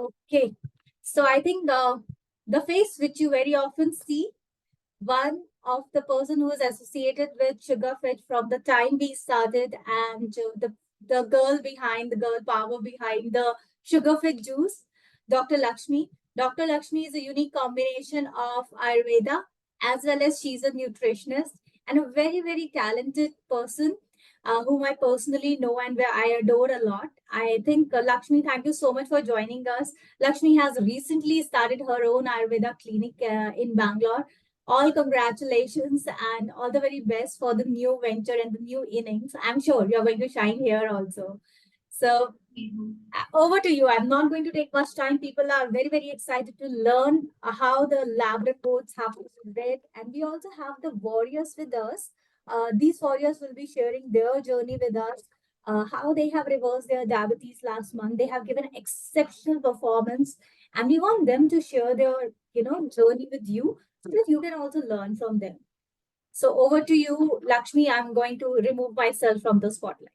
Okay. So I think the face which you very often see, one of the person who is associated with sugar fit from the time we started, and the girl power behind the sugar fit juice, Dr. Lakshmi. Dr. Lakshmi is a unique combination of Ayurveda, as well as she's a nutritionist and a very talented person, whom I personally know and where I adore a lot. I think, Lakshmi, thank you so much for joining us. Lakshmi has recently started her own Ayurveda clinic in Bangalore. All congratulations and all the very best for the new venture and the new innings. I'm sure you're going to shine here also. So, over to you. I'm not going to take much time. People are very excited to learn how the lab reports have to be read. And we also have the warriors with us. These warriors will be sharing their journey with us, how they have reversed their diabetes last month. They have given exceptional performance, and we want them to share their journey with you so that you can also learn from them. So over to you, Lakshmi. I'm going to remove myself from the spotlight.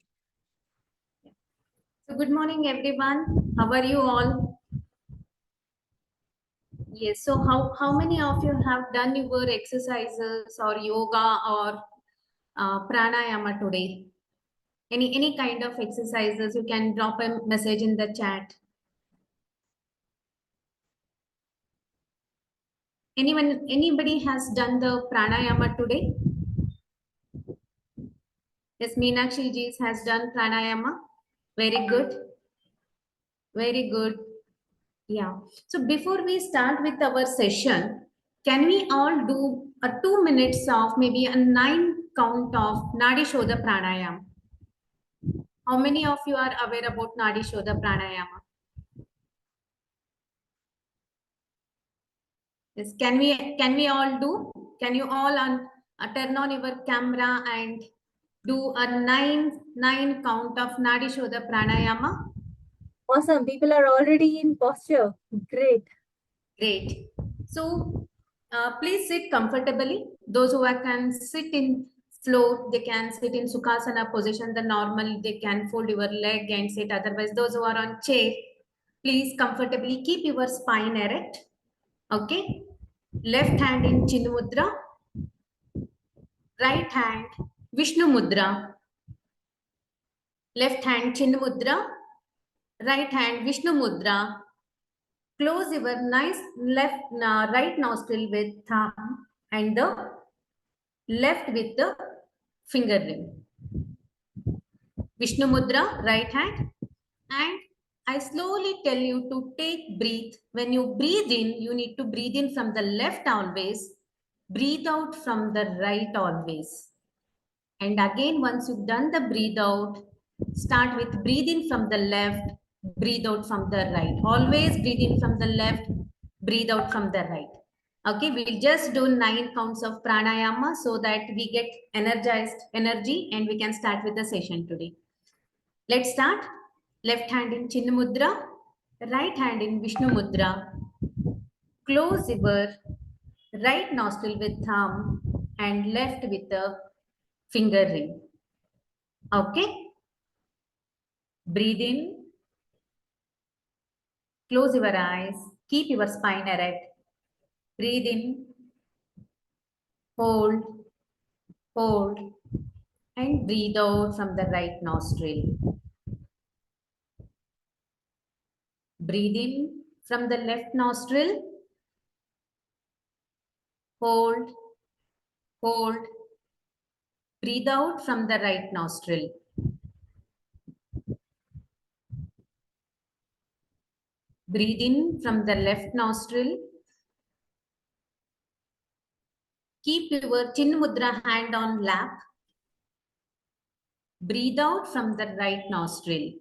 So good morning, everyone. How are you all? Yes. So how many of you have done your exercises or yoga or pranayama today? Any kind of exercises? You can drop a message in the chat. Anybody has done the pranayama today? Yes, Meenakshi ji has done pranayama. Very good. Very good. Yeah. So before we start with our session, can we all do a 2 minutes of maybe a 9 count of Nadi Shodha Pranayama? How many of you are aware about Nadi Shodha Pranayama? Yes. Can we all do? Can you all turn on your camera and do a nine count of Nadi Shodha Pranayama? Awesome. People are already in posture. Great. Great. So please sit comfortably. Those who can sit in floor, they can sit in Sukhasana position, the normal, they can fold your leg and sit. Otherwise, those who are on chair, please comfortably keep your spine erect. Okay. Left hand in Chin Mudra. Right hand Vishnu Mudra. Left hand Chin Mudra. Right hand Vishnu Mudra. Close your nice right nostril with thumb and the left with the finger ring. Vishnu Mudra, right hand. And I slowly tell you to take breathe. When you breathe in, you need to breathe in from the left always. Breathe out from the right always. And again, once you've done the breathe out, start with breathe in from the left, breathe out from the right. Always breathe in from the left, breathe out from the right. Okay, we'll just do 9 counts of pranayama so that we get energized energy and we can start with the session today. Let's start. Left hand in Chinna Mudra, right hand in Vishnu Mudra. Close your right nostril with thumb and left with the finger ring. Okay. Breathe in. Close your eyes. Keep your spine erect. Breathe in. Hold. Hold. And breathe out from the right nostril. Breathe in from the left nostril. Hold. Hold. Breathe out from the right nostril. Breathe in from the left nostril. Keep your Chin Mudra hand on lap. Breathe out from the right nostril.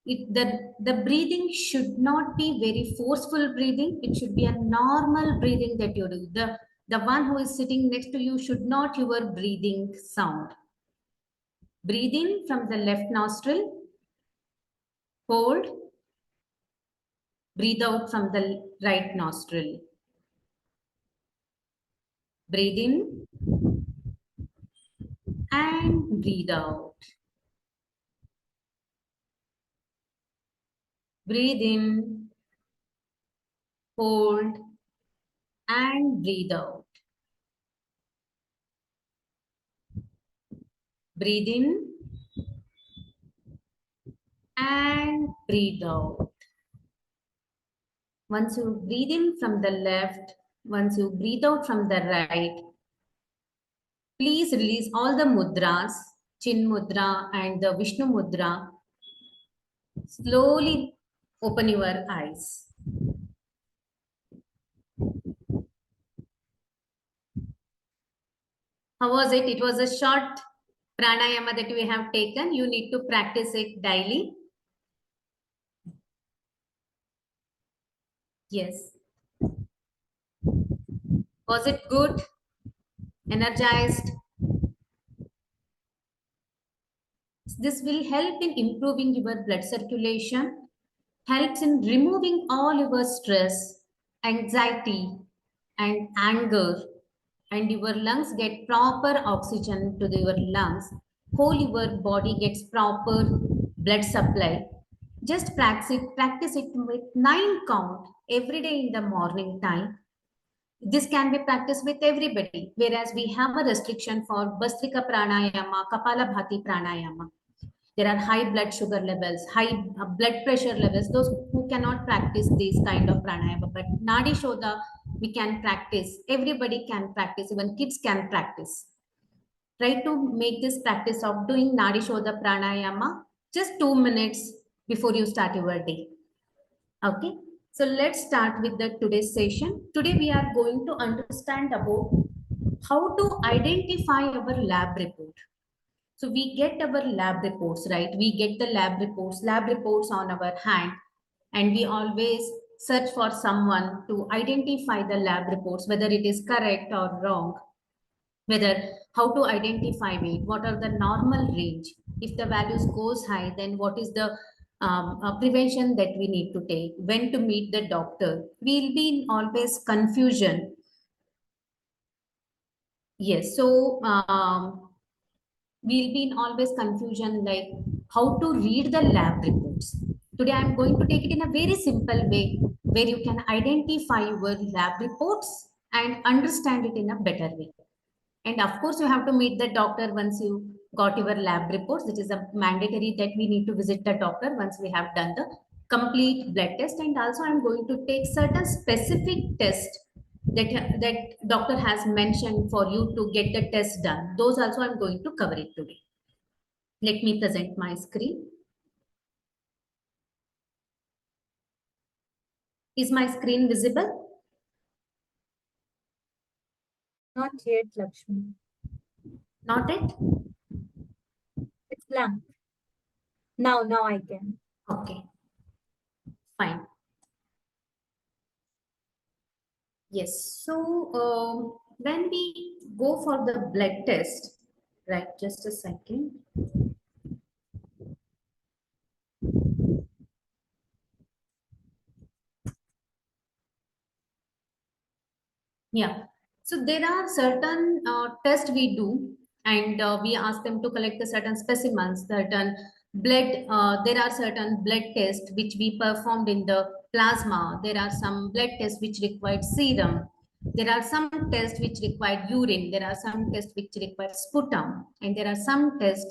The breathing should not be very forceful breathing. It should be a normal breathing that you do. The one who is sitting next to you should not your breathing sound. Breathe in from the left nostril. Hold. Breathe out from the right nostril. Breathe in and breathe out. Breathe in, hold, and breathe out. Breathe in and breathe out. Once you breathe in from the left, once you breathe out from the right, please release all the mudras, Chin Mudra and the Vishnu Mudra. Slowly open your eyes. How was it? It was a short pranayama that we have taken. You need to practice it daily. Yes. Was it good? Energized? This will help in improving your blood circulation, helps in removing all your stress, anxiety, and anger, and your lungs get proper oxygen to your lungs. Whole your body gets proper blood supply. Just practice it with 9 count every day in the morning time. This can be practiced with everybody, whereas we have a restriction for Bastrika Pranayama, Kapalabhati Pranayama. There are high blood sugar levels, high blood pressure levels, those who cannot practice these kind of pranayama. But Nadi Shodha, we can practice. Everybody can practice, even kids can practice. Try to make this practice of doing Nadi Shodha pranayama just 2 minutes before you start your day. Okay, so let's start with the today's session. Today we are going to understand about how to identify our lab report. So we get our lab reports, right? We get the lab reports on our hand, and we always search for someone to identify the lab reports, whether it is correct or wrong, whether how to identify it, what are the normal range. If the values goes high, then what is the prevention that we need to take, when to meet the doctor. We'll be in always confusion. Yes, so we'll be in always confusion like how to read the lab reports. Today I'm going to take it in a very simple way where you can identify your lab reports and understand it in a better way. And of course, you have to meet the doctor once you got your lab reports. It is a mandatory that we need to visit the doctor once we have done the complete blood test. And also, I'm going to take certain specific tests that doctor has mentioned for you to get the test done. Those also I'm going to cover it today. Let me present my screen. Is my screen visible? Not yet, Lakshmi. Not it? It's blank. Now I can. Okay, fine. Yes. So when we go for the blood test, right? Just a second. Yeah. So there are certain tests we do, and we ask them to collect the certain specimens, certain blood. There are certain blood tests which we performed in the plasma. There are some blood tests which required serum. There are some tests which required urine. There are some tests which require sputum, and there are some tests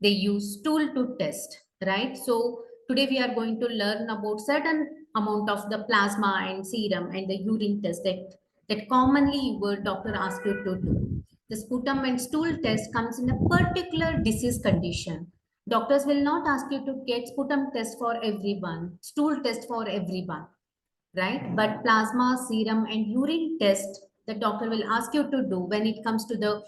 they use stool to test. Right. So today we are going to learn about certain amount of the plasma and serum and the urine test that commonly your doctor asks you to do. The sputum and stool test comes in a particular disease condition. Doctors will not ask you to get sputum test for everyone, stool test for everyone, right? But plasma, serum, and urine test the doctor will ask you to do when it comes to the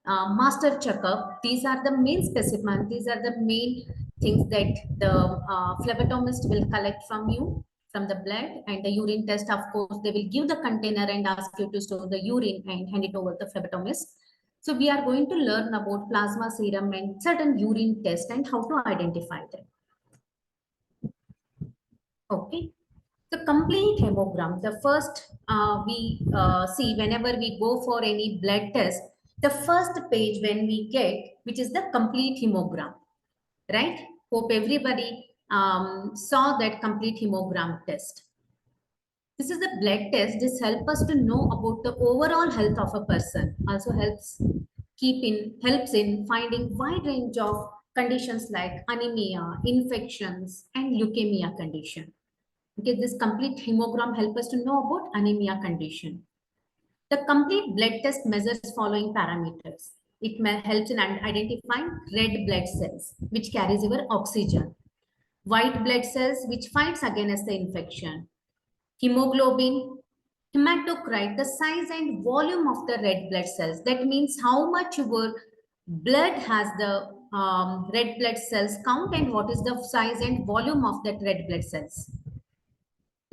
master checkup. These are the main specimens. These are the main things that the phlebotomist will collect from you from the blood, and the urine test. Of course, they will give the container and ask you to store the urine and hand it over the phlebotomist. So we are going to learn about plasma, serum, and certain urine test and how to identify them. Okay. The complete hemogram, the first we see whenever we go for any blood test, the first page when we get, which is the complete hemogram, right? Hope everybody saw that complete hemogram test. This is the blood test. This helps us to know about the overall health of a person. Also helps in finding wide range of conditions like anemia, infections, and leukemia condition. Okay, this complete hemogram helps us to know about anemia condition. The complete blood test measures following parameters. It helps in identifying red blood cells, which carries your oxygen, white blood cells, which fights against the infection, hemoglobin, hematocrit, the size and volume of the red blood cells. That means how much your blood has the red blood cells count and what is the size and volume of that red blood cells.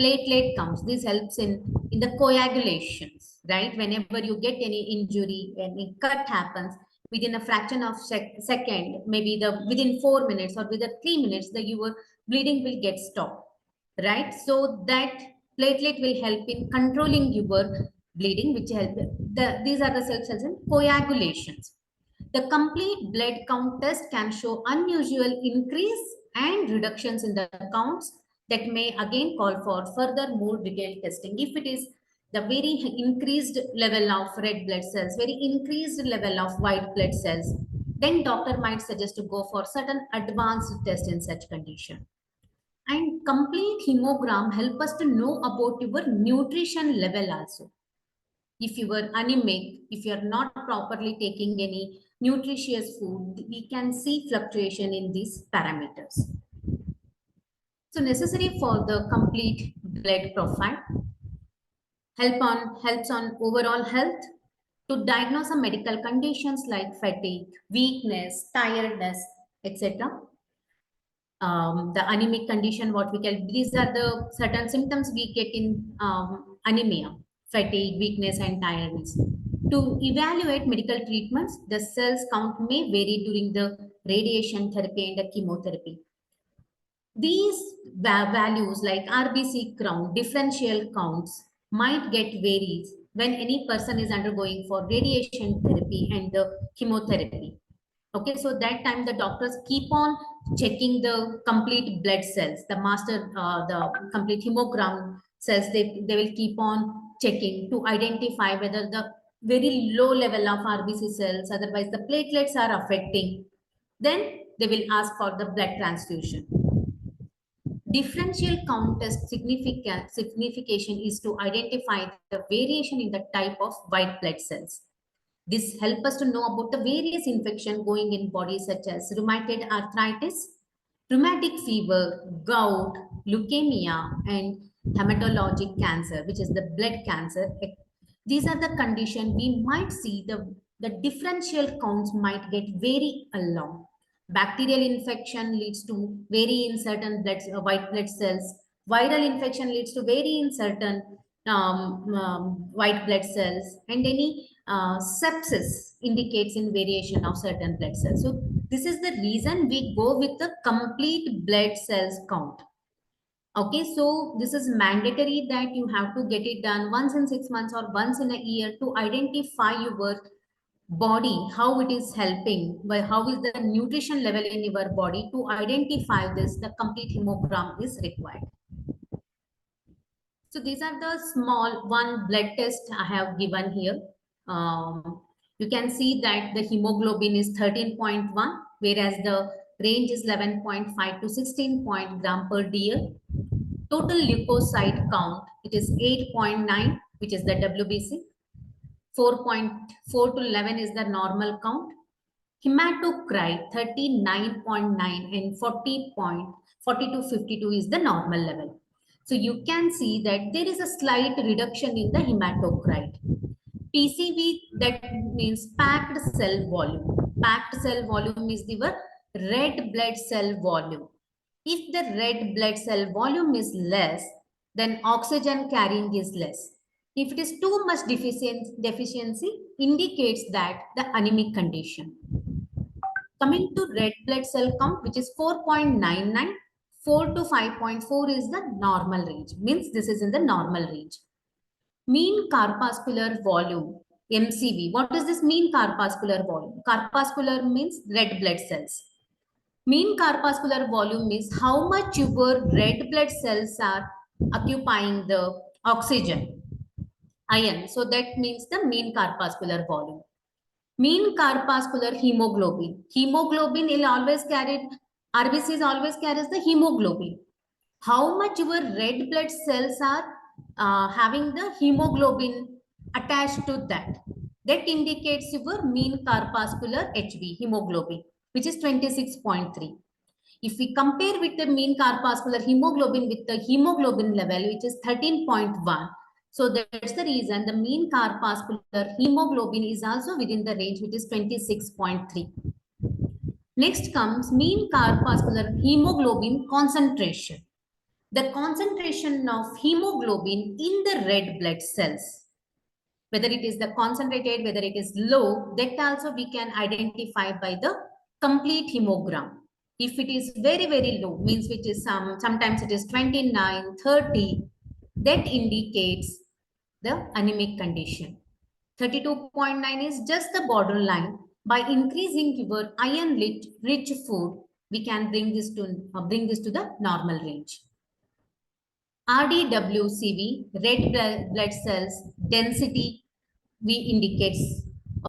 Platelet counts. This helps in the coagulations, right? Whenever you get any injury, any cut happens, within a fraction of second, maybe the within 4 minutes or within 3 minutes, the your bleeding will get stopped, right? So that platelet will help in controlling your bleeding, which help these are the cells in coagulations. The complete blood count test can show unusual increase and reductions in the counts that may again call for further more detailed testing. If it is the very increased level of red blood cells, very increased level of white blood cells, then doctor might suggest to go for certain advanced test in such condition. And complete hemogram help us to know about your nutrition level also. If you were anemic, if you are not properly taking any nutritious food, we can see fluctuation in these parameters. So necessary for the complete blood profile, helps on overall health, to diagnose some medical conditions like fatigue, weakness, tiredness, etc. The anemic condition, what we call, these are the certain symptoms we get in anemia, fatigue, weakness, and tiredness. To evaluate medical treatments, the cells count may vary during the radiation therapy and the chemotherapy. These values like RBC count, differential counts might get varies when any person is undergoing for radiation therapy and the chemotherapy. Okay, so that time the doctors keep on checking the complete blood cells, the complete hemogram cells, they will keep on checking to identify whether the very low level of RBC cells, otherwise the platelets are affecting. Then they will ask for the blood transfusion. Differential count test signification is to identify the variation in the type of white blood cells. This helps us to know about the various infection going in body such as rheumatoid arthritis, rheumatic fever, gout, leukemia, and hematologic cancer, which is the blood cancer. These are the condition we might see the differential counts might get very along. Bacterial infection leads to vary in certain white blood cells. Viral infection leads to vary in certain white blood cells, and any sepsis indicates in variation of certain blood cells. So this is the reason we go with the complete blood cells count. Okay, so this is mandatory that you have to get it done once in 6 months or once in a year to identify your body, how it is helping, by how is the nutrition level in your body. To identify this, the complete hemogram is required. So these are the small one blood test I have given here. You can see that the hemoglobin is 13.1, whereas the range is 11.5 to 16 gram per dl. Total leukocyte count, it is 8.9, which is the WBC. 4.4 to 11 is the normal count. Hematocrit 39.9 and 40 to 52 is the normal level. So you can see that there is a slight reduction in the hematocrit. PCV, that means packed cell volume. Packed cell volume is the red blood cell volume. If the red blood cell volume is less, then oxygen carrying is less. If it is too much deficiency indicates that the anemic condition. Coming to red blood cell count, which is 4.99, 4 to 5.4 is the normal range. Means this is in the normal range. Mean corpuscular volume, MCV. What does this mean, corpuscular volume? Corpuscular means red blood cells. Mean corpuscular volume is how much your red blood cells are occupying the oxygen, iron. So that means the mean corpuscular volume. Mean corpuscular hemoglobin. Hemoglobin will always carry, RBCs always carries the hemoglobin. How much your red blood cells are having the hemoglobin attached to that. That indicates your mean corpuscular HB, hemoglobin, which is 26.3. If we compare with the mean corpuscular hemoglobin with the hemoglobin level, which is 13.1, so that's the reason the mean corpuscular hemoglobin is also within the range, which is 26.3. Next comes mean corpuscular hemoglobin concentration. The concentration of hemoglobin in the red blood cells, whether it is the concentrated, whether it is low, that also we can identify by the complete hemogram. If it is very, very low, means which is sometimes it is 29, 30, that indicates the anemic condition. 32.9 is just the borderline. By increasing your iron rich food, we can bring this to the normal range. RDWCV, red blood cells density, we indicates.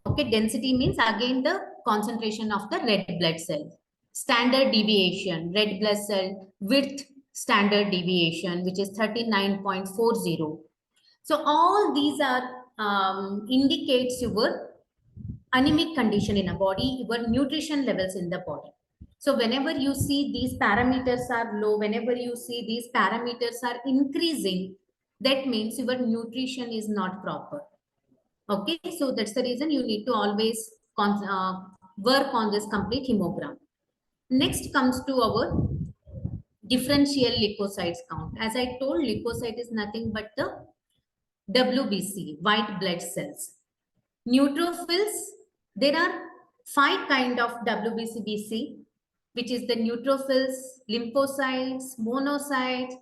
Okay, density means again the concentration of the red blood cell. Standard deviation, red blood cell width standard deviation, which is 39.40. So all these are indicates your anemic condition in a body, your nutrition levels in the body. So whenever you see these parameters are low, whenever you see these parameters are increasing, that means your nutrition is not proper. Okay, so that's the reason you need to always work on this complete hemogram. Next comes to our differential leukocytes count. As I told, leukocyte is nothing but the WBC, white blood cells. Neutrophils, there are 5 kind of WBC, which is the neutrophils, lymphocytes, monocytes,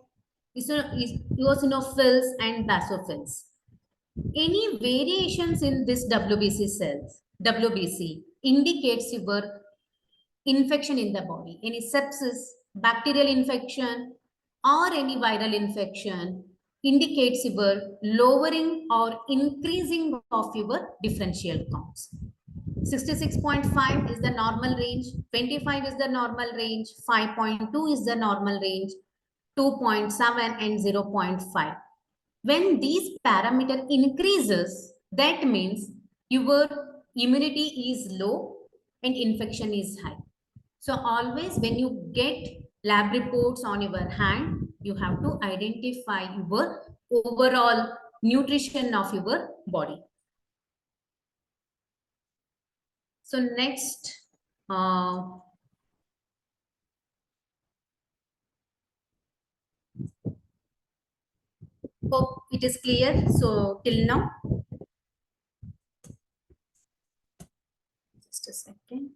eosinophils, and basophils. Any variations in this WBC cells, WBC, indicates your infection in the body. Any sepsis, bacterial infection, or any viral infection indicates your lowering or increasing of your differential counts. 66.5 is the normal range, 25 is the normal range, 5.2 is the normal range, 2.7 and 0.5. When these parameter increases, that means your immunity is low and infection is high. So always when you get lab reports on your hand, you have to identify your overall nutrition of your body. So next, hope it is clear. So till now, just a second.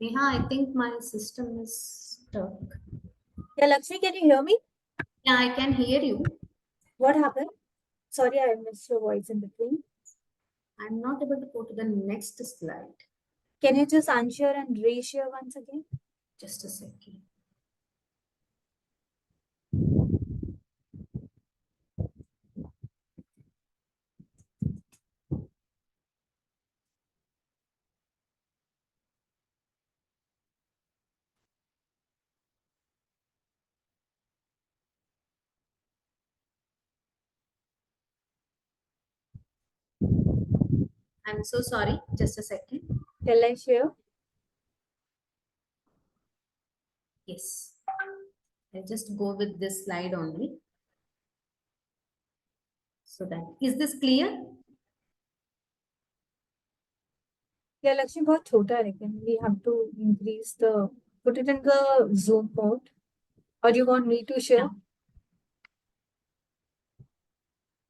Neha, I think my system is stuck. Yeah, Lakshmi, can you hear me? Yeah, I can hear you. What happened? Sorry, I missed your voice in between. I'm not able to go to the next slide. Can you just unshare and reshare once again? Just a second. I'm so sorry. Just a second. Shall I share? Yes. I'll just go with this slide only. So that, is this clear? Yeah, Lakshmi, बहुत छोटा है लेकिन we have to increase the, put it in the Zoom mode. Or you want me to share? Yeah.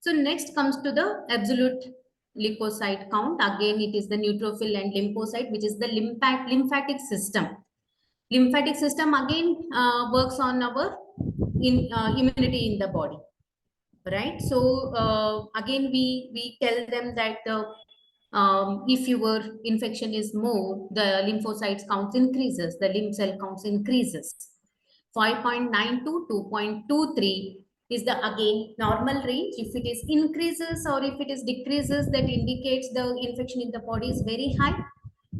So next comes to the absolute leukocyte count. Again, it is the neutrophil and lymphocyte, which is the lymphatic system. Lymphatic system again works on our immunity in the body. right? So again we tell them that if your infection is more, the lymphocytes counts increases, the lymph cell counts increases. 5.9 to 2.23 is the again normal range. If it is increases or if it is decreases, that indicates the infection in the body is very high.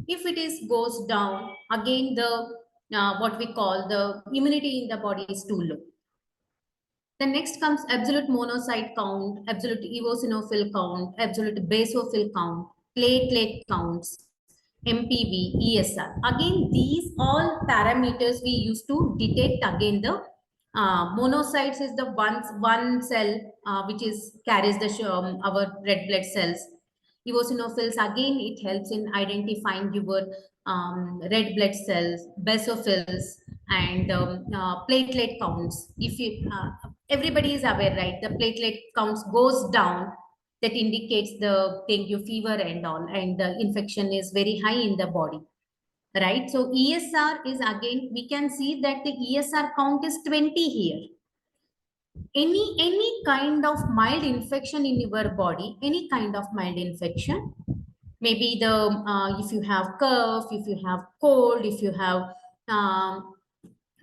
If it is goes down, again the what we call the immunity in the body is too low. The next comes absolute monocyte count, absolute eosinophil count, absolute basophil count, platelet counts, MPV, ESR. Again, these all parameters we use to detect again the monocytes is the one cell which is carries the our red blood cells. Eosinophils again it helps in identifying your red blood cells, basophils, and platelet counts. If you everybody is aware, right? The platelet counts goes down. That indicates the dengue fever and all, and the infection is very high in the body, right? So ESR is again we can see that the ESR count is 20 here. Any kind of mild infection in your body, any kind of mild infection, maybe the if you have cough, if you have cold, if you have um,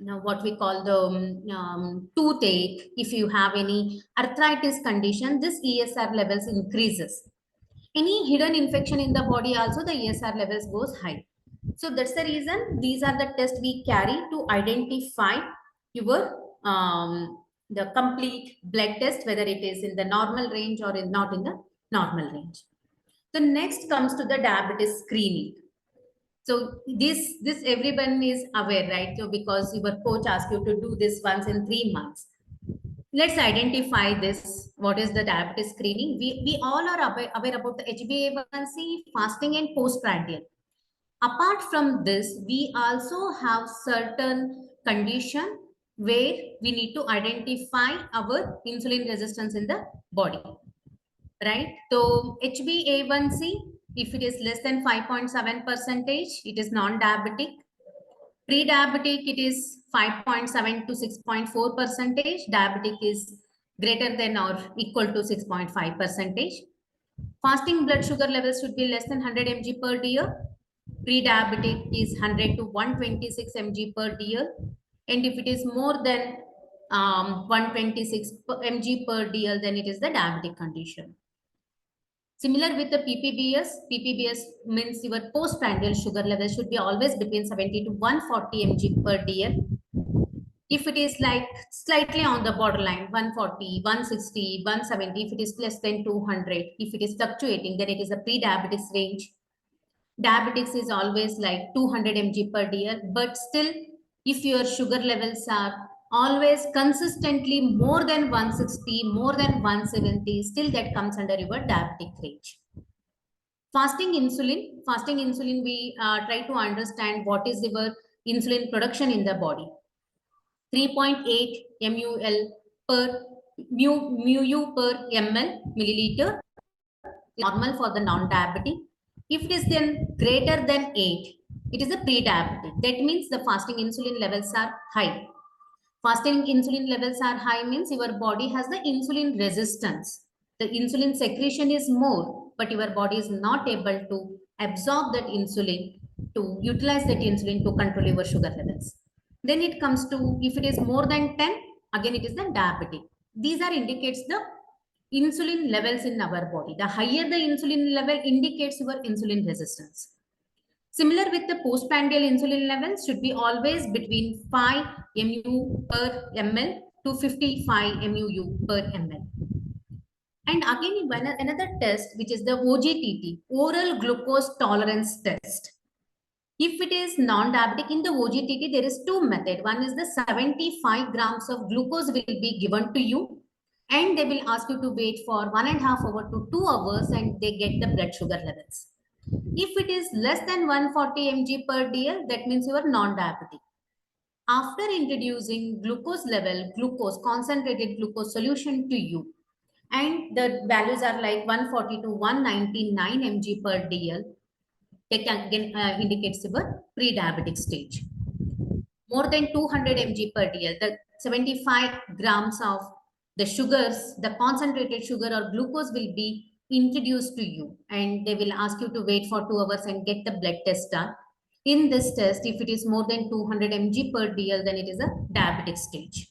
now what we call the toothache, if you have any arthritis condition, this ESR levels increases. Any hidden infection in the body also the ESR levels goes high. So that's the reason these are the tests we carry to identify your the complete blood test, whether it is in the normal range or is not in the normal range. The next comes to the diabetes screening. So this everyone is aware, right? So because your coach asks you to do this once in 3 months. Let's identify this. What is the diabetes screening? We all are aware about the HbA1c, fasting, and postprandial. Apart from this, we also have certain condition where we need to identify our insulin resistance in the body, right? So HbA1c, if it is less than 5.7 percentage, it is non-diabetic. Pre-diabetic, it is 5.7 to 6.4 percentage. Diabetic is greater than or equal to 6.5 percentage. Fasting blood sugar levels should be less than 100 mg per dl. Pre-diabetic is 100 to 126 mg per dl. And if it is more than 126 mg per dl, then it is the diabetic condition. Similar with the PPBS, PPBS means your postprandial sugar level should be always between 70 to 140 mg per dl. If it is like slightly on the borderline, 140, 160, 170, if it is less than 200, if it is fluctuating, then it is a pre-diabetes range. Diabetics is always like 200 mg per dl, but still, if your sugar levels are always consistently more than 160, more than 170, still that comes under your diabetic range. Fasting insulin, we try to understand what is your insulin production in the body. 3.8 mul per mu per ml milliliter normal for the non-diabetic. If it is then greater than 8, it is a pre-diabetic. That means the fasting insulin levels are high. Fasting insulin levels are high means your body has the insulin resistance. The insulin secretion is more, but your body is not able to absorb that insulin, to utilize that insulin to control your sugar levels. Then it comes to, if it is more than 10, again it is the diabetic. These are indicates the insulin levels in our body. The higher the insulin level indicates your insulin resistance. Similar with the postprandial insulin levels should be always between 5 mu per ml to 55 mu per ml. And again, another test, which is the OGTT, oral glucose tolerance test. If it is non-diabetic in the OGTT, there is two methods. One is the 75 grams of glucose will be given to you, and they will ask you to wait for 1.5 hours to 2 hours, and they get the blood sugar levels. If it is less than 140 mg per dl, that means you are non-diabetic. After introducing glucose level, glucose, concentrated glucose solution to you, and the values are like 140 to 199 mg per dl, that again indicates your pre-diabetic stage. More than 200 mg per dl, the 75 grams of The sugars, the concentrated sugar or glucose will be introduced to you, and they will ask you to wait for 2 hours and get the blood test done. In this test, if it is more than 200 mg per dl, then it is a diabetic stage.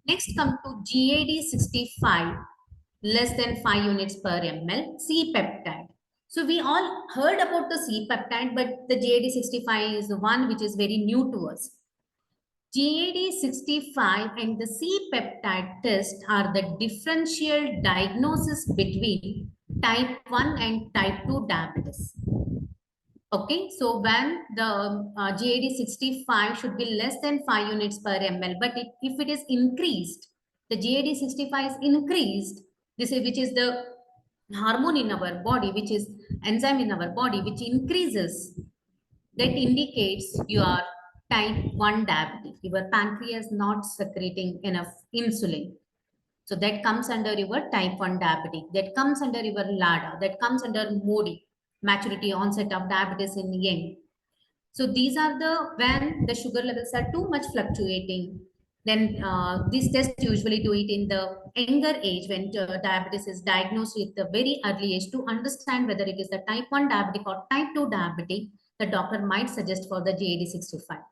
Next, come to GAD65, less than 5 units per ml, C-peptide. So we all heard about the C-peptide, but the GAD65 is the one which is very new to us. GAD65 and the C-peptide test are the differential diagnosis between type 1 and type 2 diabetes. Okay, so when the GAD65 should be less than 5 units per ml, but if it is increased, the GAD65 is increased, this is which is the hormone in our body, which is enzyme in our body, which increases, that indicates you are type 1 diabetic. Your pancreas not secreting enough insulin. So that comes under your type 1 diabetic. That comes under your LADA. That comes under MODI, maturity onset of diabetes in young. So these are the when the sugar levels are too much fluctuating. Then these tests usually do it in the younger age when diabetes is diagnosed with the very early age to understand whether it is the type 1 diabetic or type 2 diabetic. The doctor might suggest for the GAD65.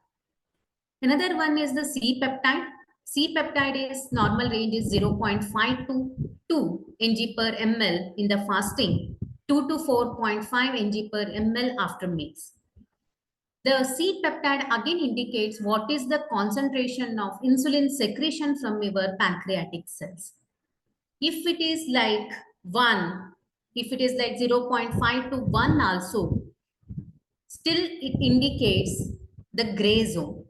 Another one is the C-peptide. C-peptide is normal range is 0.5 to 2 ng per ml in the fasting, 2 to 4.5 ng per ml after meals. The C-peptide again indicates what is the concentration of insulin secretion from your pancreatic cells. If it is like 1, if it is like 0.5 to 1 also, still it indicates the gray zone.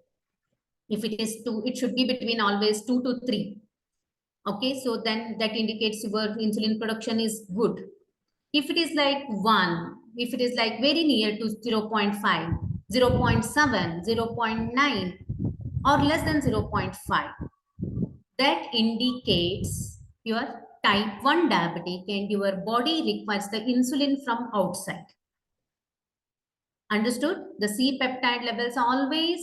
If it is 2, it should be between always 2 to 3. Okay, so then that indicates your insulin production is good. If it is like 1, if it is like very near to 0.5, 0.7, 0.9 or less than 0.5, that indicates your type 1 diabetic and your body requires the insulin from outside. Understood? The C-peptide levels always,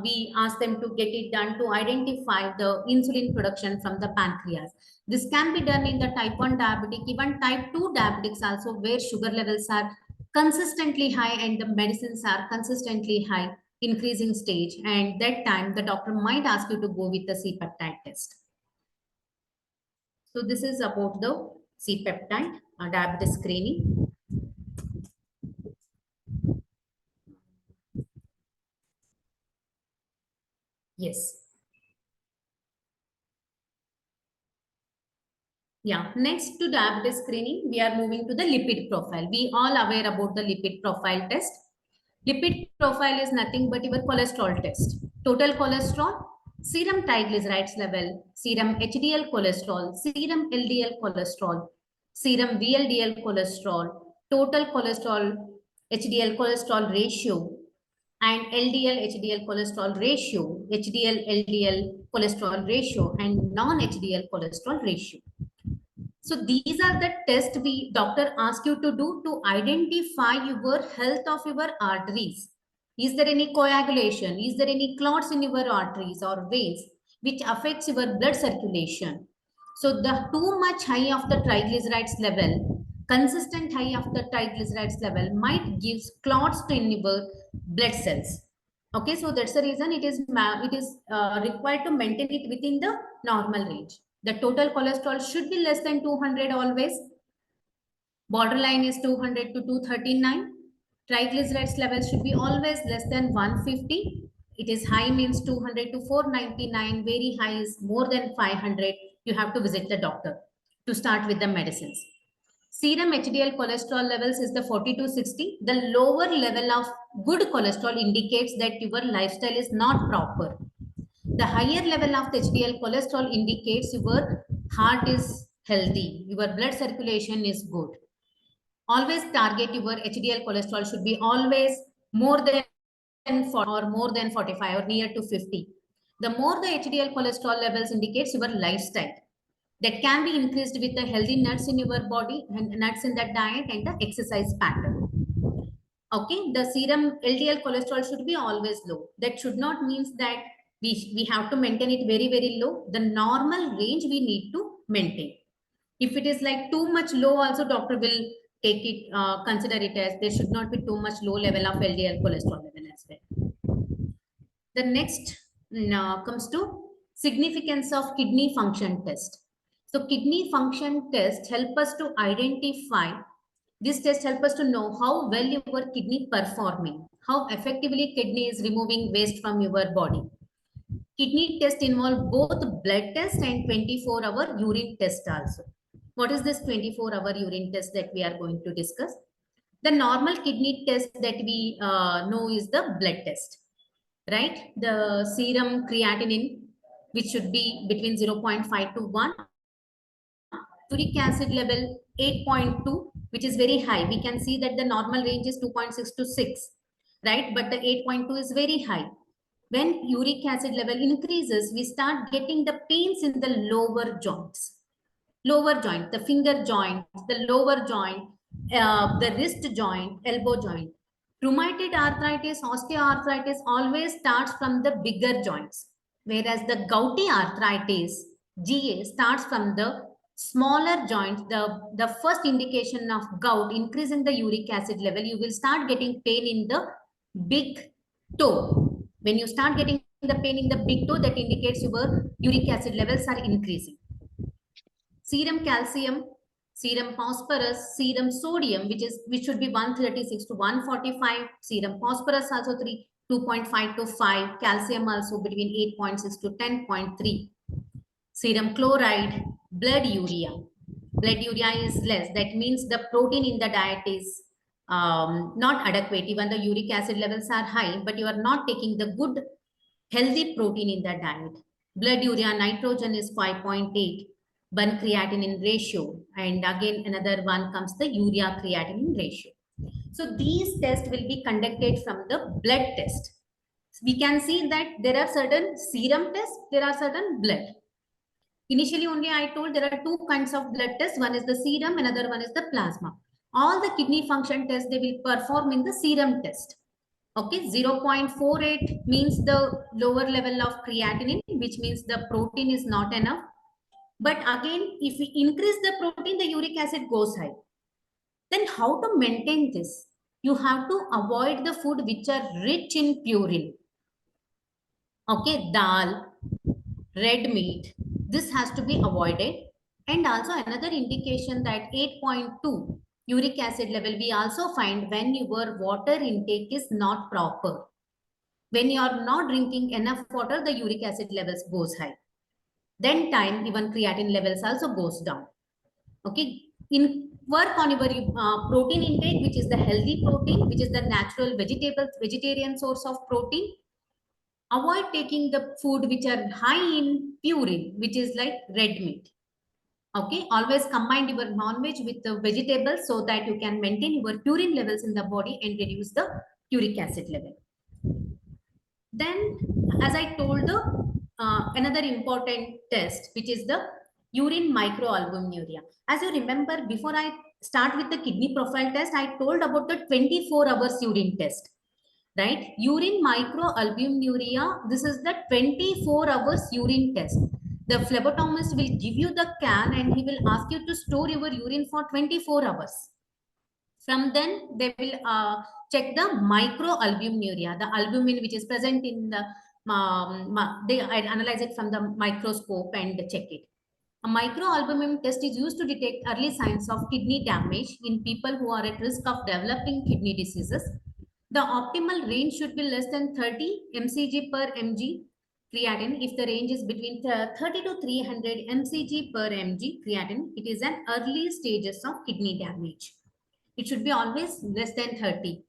we ask them to get it done to identify the insulin production from the pancreas. This can be done in the type 1 diabetic, even type 2 diabetics also, where sugar levels are consistently high and the medicines are consistently high, increasing stage. And that time, the doctor might ask you to go with the C-peptide test. So this is about the C-peptide diabetes screening. Yes. Yeah, next to diabetes screening, we are moving to the lipid profile. We all aware about the lipid profile test. Lipid profile is nothing but your cholesterol test. Total cholesterol, serum triglycerides level, serum HDL cholesterol, serum LDL cholesterol, serum VLDL cholesterol, total cholesterol, HDL cholesterol ratio, and LDL HDL cholesterol ratio, HDL LDL cholesterol ratio, and non-HDL cholesterol ratio. So these are the tests we doctor ask you to do to identify your health of your arteries. Is there any coagulation? Is there any clots in your arteries or veins which affects your blood circulation? So the too much high of the triglycerides level, consistent high of the triglycerides level might give clots to in your blood cells. Okay, so that's the reason it is required to maintain it within the normal range. The total cholesterol should be less than 200 always. Borderline is 200 to 239. Triglycerides level should be always less than 150. It is high means 200 to 499. Very high is more than 500. You have to visit the doctor to start with the medicines. Serum HDL cholesterol levels is the 40 to 60. The lower level of good cholesterol indicates that your lifestyle is not proper. The higher level of the HDL cholesterol indicates your heart is healthy, your blood circulation is good. Always target your HDL cholesterol should be always more than 40 or more than 45 or near to 50. The more the HDL cholesterol levels indicates your lifestyle that can be increased with the healthy nuts in your body and nuts in the diet and the exercise pattern. Okay, the serum LDL cholesterol should be always low. That should not mean that We have to maintain it very, very low. The normal range we need to maintain. If it is like too much low also, doctor will take it, consider it as there should not be too much low level of LDL cholesterol level as well. The next comes to significance of kidney function test. So kidney function test help us to identify, this test help us to know how well your kidney performing, how effectively kidney is removing waste from your body. Kidney test involve both blood test and 24-hour urine test also. What is this 24-hour urine test that we are going to discuss? The normal kidney test that we know is the blood test, right? The serum creatinine, which should be between 0.5 to 1. Uric acid level 8.2, which is very high. We can see that the normal range is 2.6 to 6, right? But the 8.2 is very high. When uric acid level increases, we start getting the pains in the lower joints. Lower joint, the finger joint, the lower joint, the wrist joint, elbow joint. Rheumatoid arthritis, osteoarthritis always starts from the bigger joints, whereas the gouty arthritis, GA, starts from the smaller joints. The first indication of gout, increase in the uric acid level, you will start getting pain in the big toe. When you start getting the pain in the big toe, that indicates your uric acid levels are increasing. Serum calcium, serum phosphorus, serum sodium, which should be 136 to 145. Serum phosphorus also 2.5 to 5. Calcium also between 8.6 to 10.3. Serum chloride, blood urea. Blood urea is less. That means the protein in the diet is not adequate. Even the uric acid levels are high, but you are not taking the good healthy protein in the diet. Blood urea nitrogen is 5.8. Burn creatinine ratio, and again another one comes the urea creatinine ratio. So these tests will be conducted from the blood test. We can see that there are certain serum tests, there are certain blood. Initially only I told there are two kinds of blood tests. One is the serum, another one is the plasma. All the kidney function tests they will perform in the serum test. Okay, 0.48 means the lower level of creatinine, which means the protein is not enough. But again, if we increase the protein, the uric acid goes high. Then how to maintain this? You have to avoid the food which are rich in purine. Okay, dal, red meat, this has to be avoided. And also another indication that 8.2 uric acid level, we also find when your water intake is not proper. When you are not drinking enough water, the uric acid levels goes high. Then time, even creatine levels also goes down. Okay, in work on your protein intake, which is the healthy protein, which is the natural vegetarian source of protein. Avoid taking the food which are high in purine, which is like red meat. Okay, always combine your non-veg with the vegetables so that you can maintain your purine levels in the body and reduce the uric acid level. Then, as I told, the another important test, which is the urine microalbuminuria. As you remember, before I start with the kidney profile test, I told about the 24 hours urine test, right? Urine microalbuminuria, this is the 24 hours urine test. The phlebotomist will give you the can and he will ask you to store your urine for 24 hours. From then, they will check the microalbuminuria, the albumin which is present in the, they analyze it from the microscope and check it. A microalbumin test is used to detect early signs of kidney damage in people who are at risk of developing kidney diseases. The optimal range should be less than 30 mcg per mg creatinine. If the range is between 30 to 300 mcg per mg creatinine, it is an early stages of kidney damage. It should be always less than 30.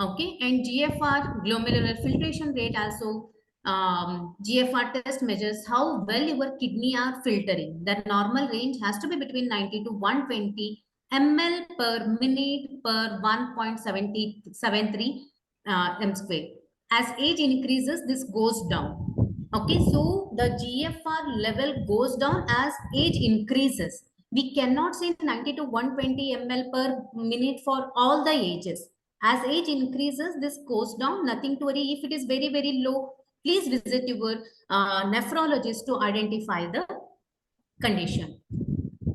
Okay, and GFR, glomerular filtration rate also. GFR test measures how well your kidney are filtering. The normal range has to be between 90 to 120 ml per minute per 1.73 m square. As age increases, this goes down. Okay, so the GFR level goes down as age increases. We cannot say 90 to 120 ml per minute for all the ages. As age increases, this goes down. Nothing to worry. If it is very, very low, please visit your nephrologist to identify the condition.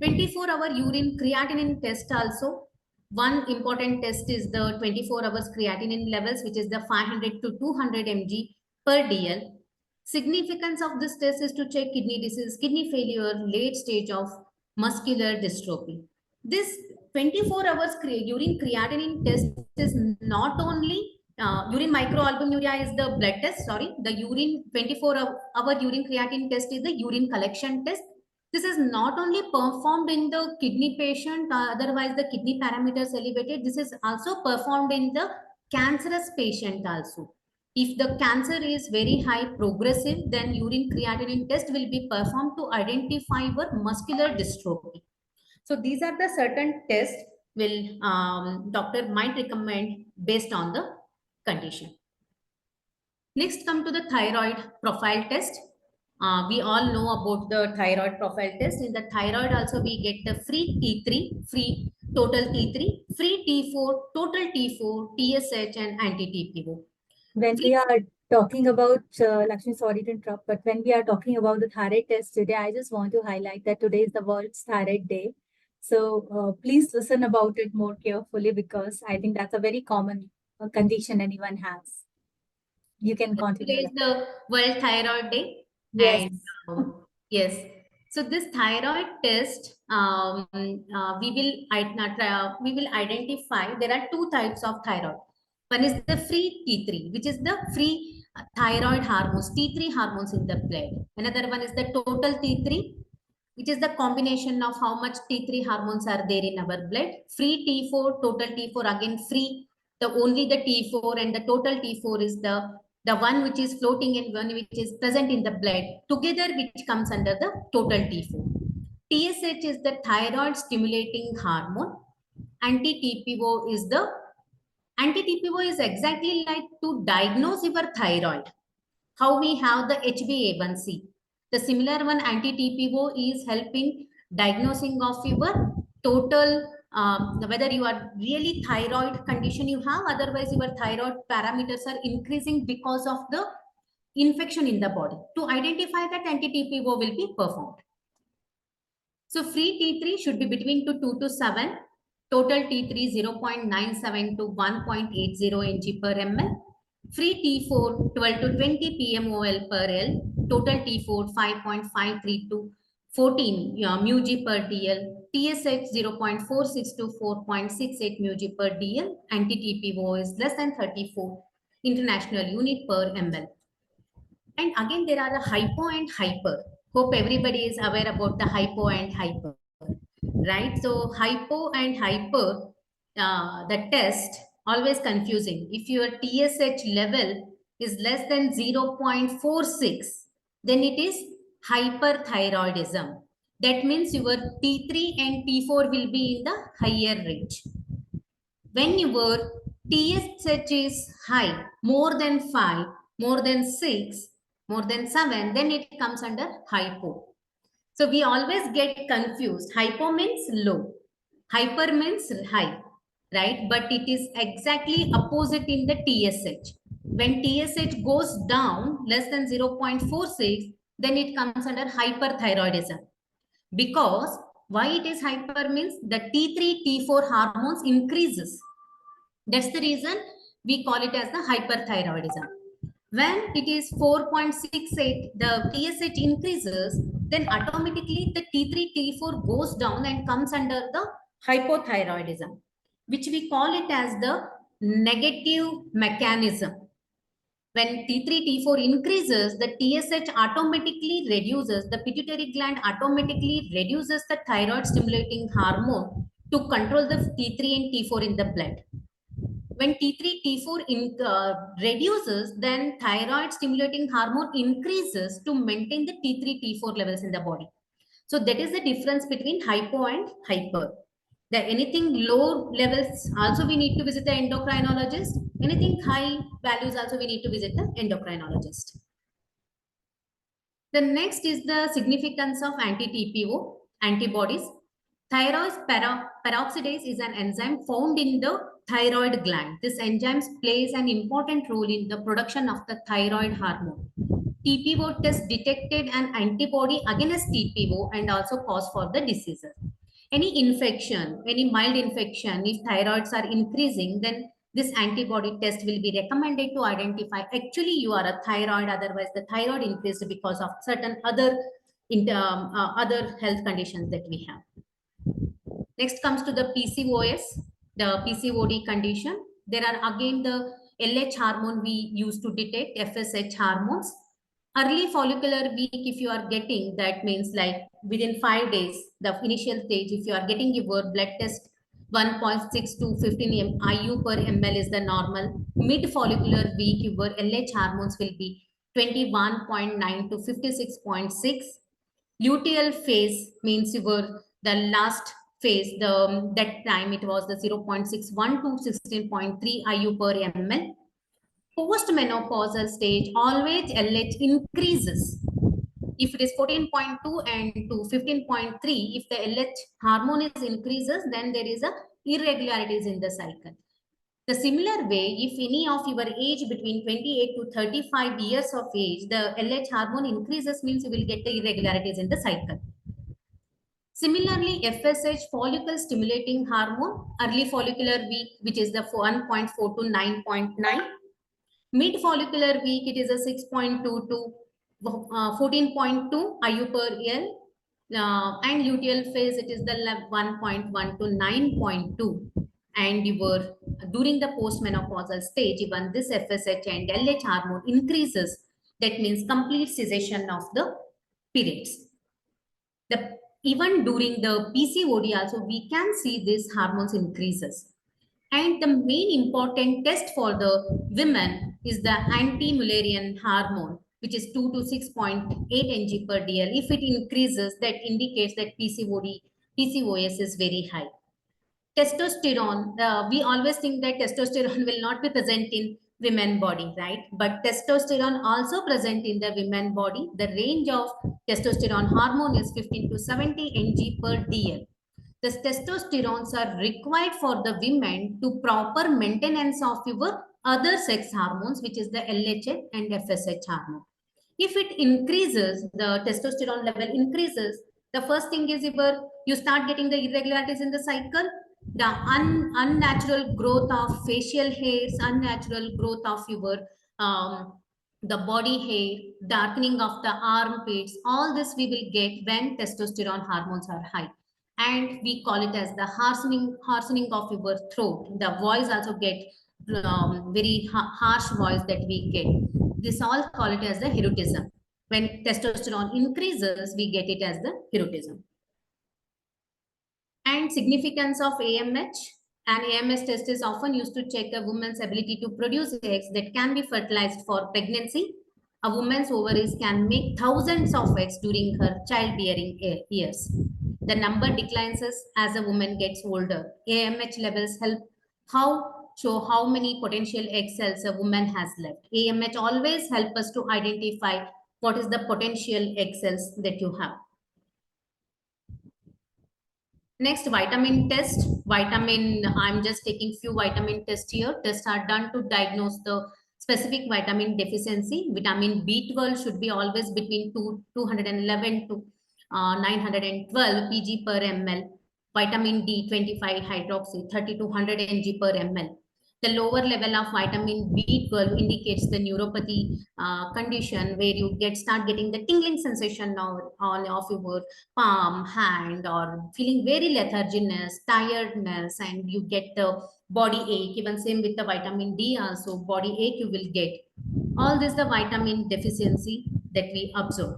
24-hour urine creatinine test also. One important test is the 24 hours creatinine levels, which is the 500 to 200 mg per dl. Significance of this test is to check kidney disease, kidney failure, late stage of muscular dystrophy. This 24 hours urine creatinine test is not only urine microalbuminuria is the blood test. Sorry, the urine 24-hour urine creatinine test is the urine collection test. This is not only performed in the kidney patient, otherwise the kidney parameters elevated. This is also performed in the cancerous patient also. If the cancer is very high progressive, then urine creatinine test will be performed to identify your muscular dystrophy. So these are the certain tests will doctor might recommend based on the condition. Next, come to the thyroid profile test. We all know about the thyroid profile test. In the thyroid also we get the free T3, free total T3, free T4, total T4, TSH and anti-TPO. When we are talking about, Lakshmi, sorry to interrupt, but when we are talking about the thyroid test today, I just want to highlight that today is the World's Thyroid Day. So please listen about it more carefully because I think that's a very common condition anyone has. You can Today continue is that. the World Thyroid Day, Yes. and yes, so this thyroid test, we will identify. There are two types of thyroid. One is the free T3, which is the free thyroid hormones, T3 hormones in the blood. Another one is the total T3, which is the combination of how much T3 hormones are there in our blood. Free T4, total T4, again free. The only the T4 and the total T4 is the one which is floating and one which is present in the blood together, which comes under the total T4. TSH is the thyroid stimulating hormone. Anti-TPO is the anti-TPO is exactly like to diagnose your thyroid. How we have the HbA1c. The similar one anti-TPO is helping diagnosing of your total whether you are really thyroid condition you have, otherwise your thyroid parameters are increasing because of the infection in the body. To identify that, anti-TPO will be performed. So free T3 should be between 2 to 7. Total T3 0.97 to 1.80 ng per ml. Free T4 12 to 20 pmol per L. Total T4 5.53 to 14 μg per dl. TSH 0.46 to 4.68 μg per dl. Anti-TPO is less than 34 international unit per ml. And again, there are the hypo and hyper. Hope everybody is aware about the hypo and hyper, right? So hypo and hyper, the test always confusing. If your TSH level is less than 0.46, then it is hyperthyroidism. That means your T3 and T4 will be in the higher range. When your TSH is high, more than 5, more than 6, more than 7, then it comes under hypo. So we always get confused. Hypo means low, hyper means high, right? But it is exactly opposite in the TSH. When TSH goes down less than 0.46, then it comes under hyperthyroidism. Because why it is hyper means the T3, T4 hormones increases. That's the reason we call it as the hyperthyroidism. When it is 4.68, the TSH increases, then automatically the T3, T4 goes down and comes under the hypothyroidism, which we call it as the negative mechanism. When T3, T4 increases, the TSH automatically reduces, the pituitary gland automatically reduces the thyroid stimulating hormone to control the T3 and T4 in the blood. When T3, T4 reduces, then thyroid stimulating hormone increases to maintain the T3, T4 levels in the body. So that is the difference between hypo and hyper. Anything low levels also we need to visit the endocrinologist. Anything high values also we need to visit the endocrinologist. The next is the significance of anti-TPO antibodies. Thyroid peroxidase is an enzyme found in the thyroid gland. This enzyme plays an important role in the production of the thyroid hormone. TPO test detected an antibody against TPO and also cause for the diseases. Any infection, any mild infection, if thyroids are increasing, then this antibody test will be recommended to identify actually you are a thyroid, otherwise the thyroid increased because of certain other other health conditions that we have. Next comes to the PCOS, the PCOD condition. There are again the LH hormone we use to detect, FSH hormones. Early follicular week, if you are getting, that means like within 5 days, the initial stage, if you are getting your blood test 1.6 to 15 IU per ml is the normal. Mid follicular week, your LH hormones will be 21.9 to 56.6. Luteal phase means your the last phase, the that time it was the 0.61 to 16.3 IU per ml. Post-menopausal stage, always LH increases. If it is 14.2 and to 15.3, if the LH hormone is increases, then there is a irregularities in the cycle. The similar way, if any of your age between 28 to 35 years of age, the LH hormone increases means you will get the irregularities in the cycle. Similarly, FSH, follicle stimulating hormone, early follicular week, which is the 1.4 to 9.9. Mid follicular week, it is a 6.2 to 14.2 IU per L. And luteal phase, it is the 1.1 to 9.2. And you were during the postmenopausal stage, even this FSH and LH hormone increases. That means complete cessation of the periods. The even during the PCOD also we can see these hormones increases. And the main important test for the women is the anti-Mullerian hormone, which is 2 to 6.8 ng per dl. If it increases, that indicates that PCOS is very high. Testosterone, we always think that testosterone will not be present in women body, right? But testosterone also present in the women body. The range of testosterone hormone is 15 to 70 ng per dl. The testosterones are required for the women to proper maintenance of your other sex hormones, which is the LH and FSH hormone. If it increases, the testosterone level increases, the first thing is you start getting the irregularities in the cycle, the unnatural growth of facial hairs, unnatural growth of your the body hair, darkening of the armpits, all this we will get when testosterone hormones are high. And we call it as the harshening of your throat. The voice also get very harsh voice that we get. This all call it as the erotism. When testosterone increases, we get it as the erotism. And significance of AMH. An AMH test is often used to check a woman's ability to produce eggs that can be fertilized for pregnancy. A woman's ovaries can make thousands of eggs during her childbearing years. The number declines as a woman gets older. AMH levels help show how many potential egg cells a woman has left. AMH always help us to identify what is the potential egg cells that you have. Next, vitamin test. I'm just taking few vitamin tests here. Tests are done to diagnose the specific vitamin deficiency. Vitamin B12 should be always between 211 to 912 pg per ml. Vitamin D 25 hydroxy 30 to 100 ng per ml. The lower level of vitamin B12 indicates the neuropathy condition where you start getting the tingling sensation on of your palm, hand, or feeling very letharginess, tiredness, and you get the body ache. Even same with the vitamin D also, body ache you will get. All this the vitamin deficiency that we observe.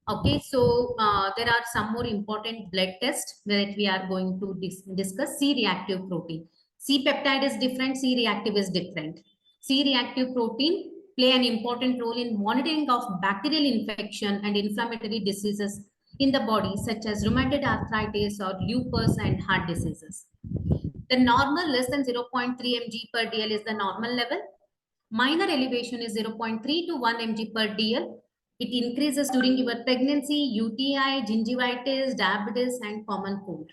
Okay, so there are some more important blood tests that we are going to discuss. C-reactive protein. C-peptide is different, C-reactive is different. C-reactive protein play an important role in monitoring of bacterial infection and inflammatory diseases in the body, such as rheumatoid arthritis or lupus and heart diseases. The normal less than 0.3 mg per dl is the normal level. Minor elevation is 0.3 to 1 mg per dl. It increases during your pregnancy, UTI, gingivitis, diabetes, and common cold.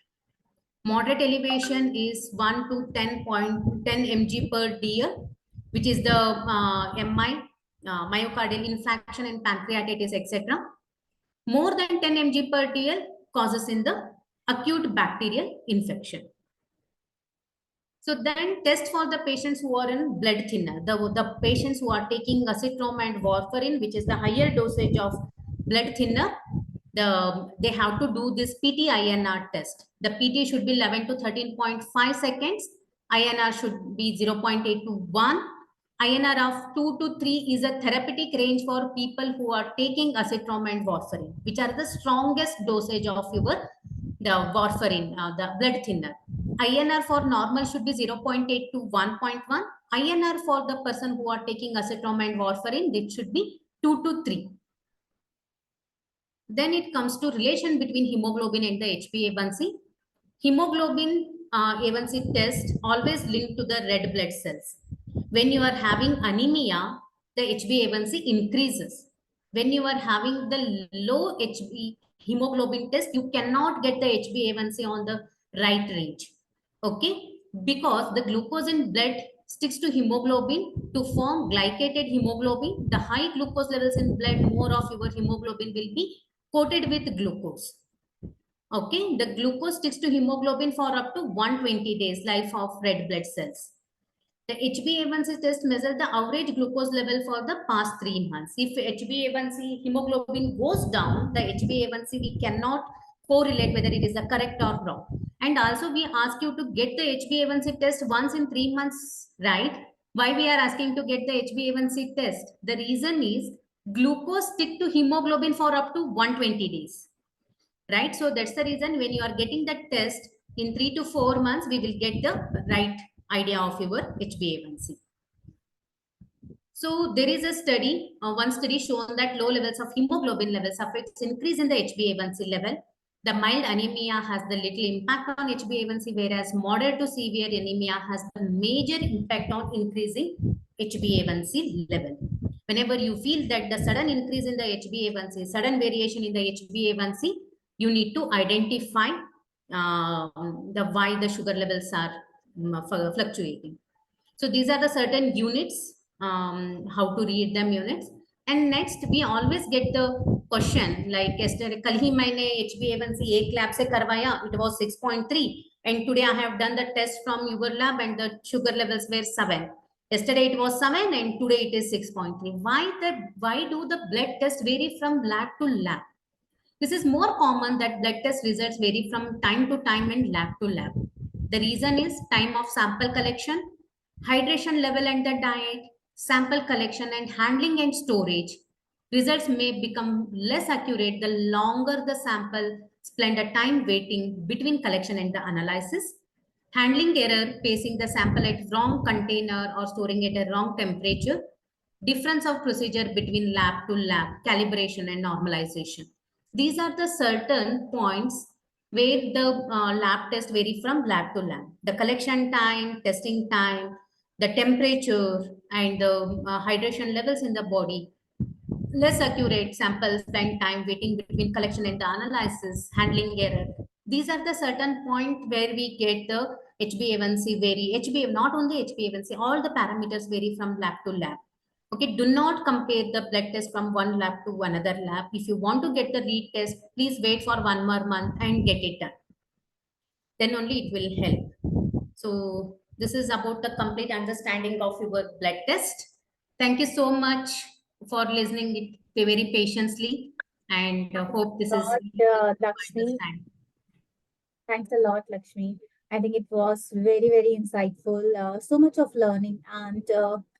Moderate elevation is 1 to 10 mg per dl, which is the MI, myocardial infarction and pancreatitis, etc. More than 10 mg per dl causes in the acute bacterial infection. So then test for the patients who are in blood thinner, the patients who are taking acetylcholine and warfarin, which is the higher dosage of blood thinner, they have to do this PT-INR test. The PT should be 11 to 13.5 seconds. INR should be 0.8 to 1. INR of 2 to 3 is a therapeutic range for people who are taking acetylcholine and warfarin, which are the strongest dosage of your the warfarin, the blood thinner. INR for normal should be 0.8 to 1.1. INR for the person who are taking acetylcholine and warfarin, it should be 2 to 3. Then it comes to relation between hemoglobin and the HbA1c. Hemoglobin A1c test always linked to the red blood cells. When you are having anemia, the HbA1c increases. When you are having the low hemoglobin test, you cannot get the HbA1c on the right range. Okay, because the glucose in blood sticks to hemoglobin to form glycated hemoglobin. The high glucose levels in blood, more of your hemoglobin will be coated with glucose. Okay, the glucose sticks to hemoglobin for up to 120 days life of red blood cells. The HbA1c test measures the average glucose level for the past 3 months. If HbA1c hemoglobin goes down, the HbA1c we cannot correlate whether it is the correct or wrong. And also we ask you to get the HbA1c test once in 3 months, right? Why we are asking to get the HbA1c test? The reason is glucose stick to hemoglobin for up to 120 days, right? So that's the reason when you are getting that test in 3 to 4 months, we will get the right idea of your HbA1c. So there is a study, one study shown that low levels of hemoglobin levels affects increase in the HbA1c level. The mild anemia has the little impact on HbA1c, whereas moderate to severe anemia has the major impact on increasing HbA1c level. Whenever you feel that the sudden increase in the HbA1c, sudden variation in the HbA1c, you need to identify the why the sugar levels are fluctuating. So these are the certain units, how to read them units. And next we always get the question like yesterday, कल ही मैंने HbA1c एक lab से करवाया, it was 6.3, and today I have done the test from your lab and the sugar levels were 7. Yesterday it was 7 and today it is 6.3. Why do the blood test vary from lab to lab? This is more common that blood test results vary from time to time and lab to lab. The reason is time of sample collection, hydration level and the diet, sample collection and handling and storage. Results may become less accurate the longer the sample spend a time waiting between collection and the analysis. Handling error, placing the sample at wrong container or storing it at wrong temperature. Difference of procedure between lab to lab, calibration and normalization. These are the certain points where the lab test vary from lab to lab. The collection time, testing time, the temperature and the hydration levels in the body. Less accurate sample spend time waiting between collection and the analysis, handling error. These are the certain point where we get the HbA1c vary. HbA, not only HbA1c, all the parameters vary from lab to lab. Okay, do not compare the blood test from one lab to another lab. If you want to get the retest, please wait for 1 more month and get it done. Then only it will help. So this is about the complete understanding of your blood test. Thank you so much for listening it very patiently, and hope this is easy to Lakshmi. understand. Thanks a lot, Lakshmi. I think it was very, very insightful. So much of learning, and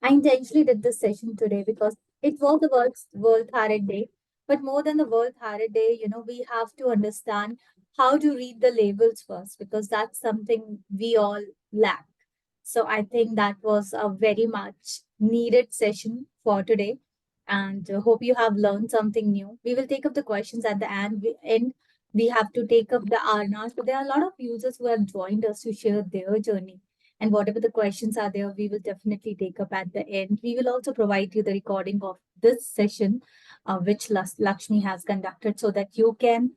I intentionally did this session today because it was the World Thyroid Day. But more than the World Thyroid Day, we have to understand how to read the labels first because that's something we all lack. So I think that was a very much needed session for today, and hope you have learned something new. We will take up the questions at the end. We have to take up the Arna. So there are a lot of users who have joined us to share their journey. And whatever the questions are there, we will definitely take up at the end. We will also provide you the recording of this session, which Lakshmi has conducted, so that you can